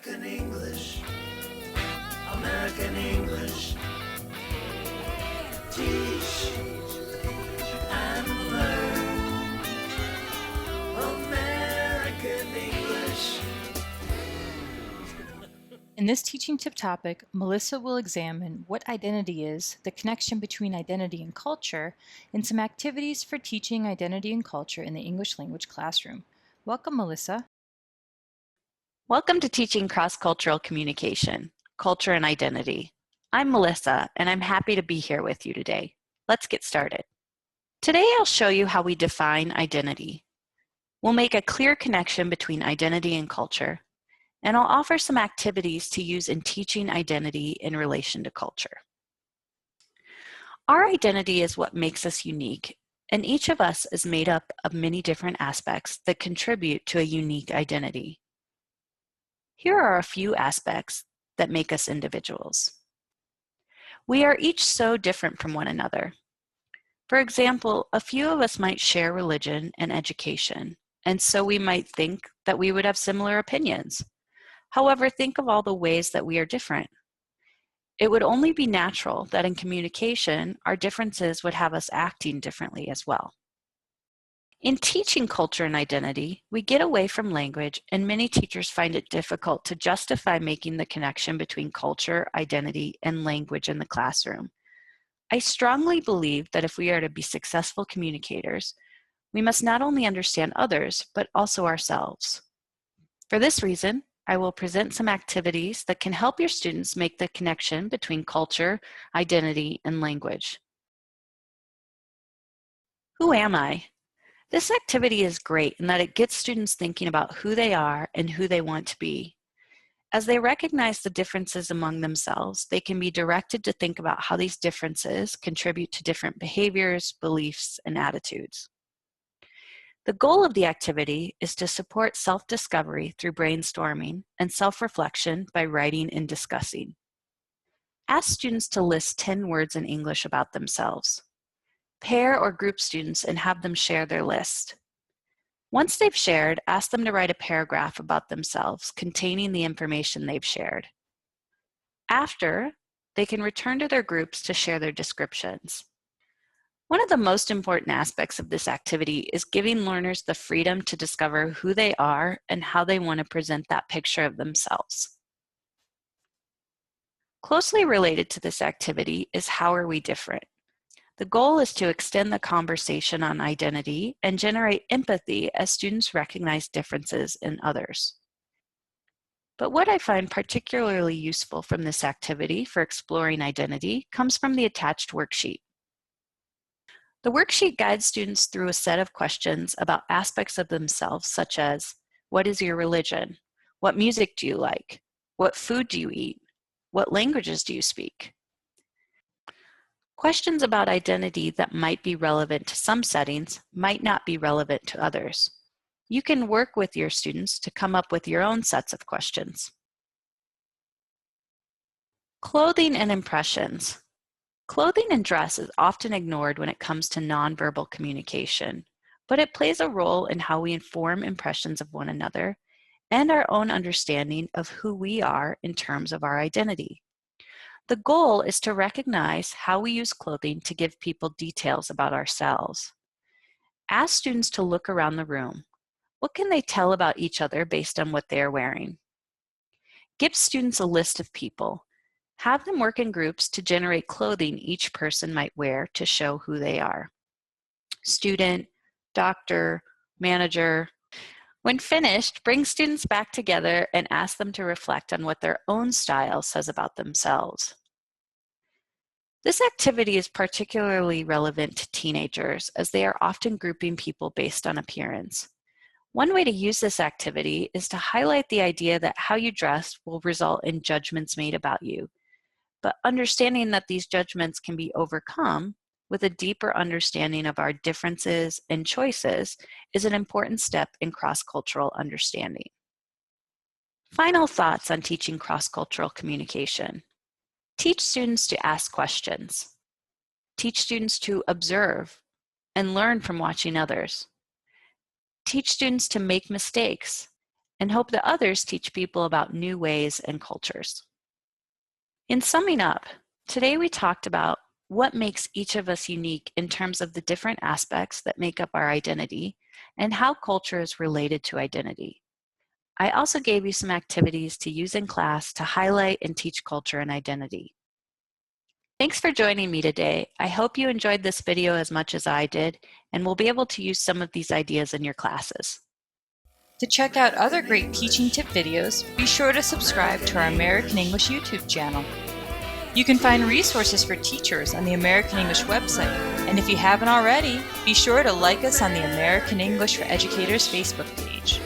American English, American English. Teach and learn American English. In this teaching tip topic, Melissa will examine what identity is, the connection between identity and culture, and some activities for teaching identity and culture in the English language classroom. Welcome, Melissa. Welcome to Teaching Cross-Cultural Communication, Culture and Identity. I'm Melissa, and I'm happy to be here with you today. Let's get started. Today I'll show you how we define identity. We'll make a clear connection between identity and culture, and I'll offer some activities to use in teaching identity in relation to culture. Our identity is what makes us unique, and each of us is made up of many different aspects that contribute to a unique identity. Here are a few aspects that make us individuals. We are each so different from one another. For example, a few of us might share religion and education, and so we might think that we would have similar opinions. However, think of all the ways that we are different. It would only be natural that in communication, our differences would have us acting differently as well. In teaching culture and identity, we get away from language, and many teachers find it difficult to justify making the connection between culture, identity, and language in the classroom. I strongly believe that if we are to be successful communicators, we must not only understand others, but also ourselves. For this reason, I will present some activities that can help your students make the connection between culture, identity, and language. Who am I? This activity is great in that it gets students thinking about who they are and who they want to be. As they recognize the differences among themselves, they can be directed to think about how these differences contribute to different behaviors, beliefs, and attitudes. The goal of the activity is to support self-discovery through brainstorming and self-reflection by writing and discussing. Ask students to list 10 words in English about themselves. Pair or group students and have them share their list. Once they've shared, ask them to write a paragraph about themselves containing the information they've shared. After, they can return to their groups to share their descriptions. One of the most important aspects of this activity is giving learners the freedom to discover who they are and how they want to present that picture of themselves. Closely related to this activity is how are we different? The goal is to extend the conversation on identity and generate empathy as students recognize differences in others. But what I find particularly useful from this activity for exploring identity comes from the attached worksheet. The worksheet guides students through a set of questions about aspects of themselves such as, what is your religion? What music do you like? What food do you eat? What languages do you speak? Questions about identity that might be relevant to some settings might not be relevant to others. You can work with your students to come up with your own sets of questions. Clothing and impressions. Clothing and dress is often ignored when it comes to nonverbal communication, but it plays a role in how we inform impressions of one another and our own understanding of who we are in terms of our identity. The goal is to recognize how we use clothing to give people details about ourselves. Ask students to look around the room. What can they tell about each other based on what they are wearing? Give students a list of people. Have them work in groups to generate clothing each person might wear to show who they are. Student, doctor, manager. When finished, bring students back together and ask them to reflect on what their own style says about themselves. This activity is particularly relevant to teenagers as they are often grouping people based on appearance. One way to use this activity is to highlight the idea that how you dress will result in judgments made about you, but understanding that these judgments can be overcome with a deeper understanding of our differences and choices is an important step in cross-cultural understanding. Final thoughts on teaching cross-cultural communication. Teach students to ask questions. Teach students to observe and learn from watching others. Teach students to make mistakes and hope that others teach people about new ways and cultures. In summing up, today we talked about what makes each of us unique in terms of the different aspects that make up our identity and how culture is related to identity. I also gave you some activities to use in class to highlight and teach culture and identity. Thanks for joining me today. I hope you enjoyed this video as much as I did and will be able to use some of these ideas in your classes. To check out other great teaching tip videos, be sure to subscribe to our American English YouTube channel. You can find resources for teachers on the American English website, and if you haven't already, be sure to like us on the American English for Educators Facebook page.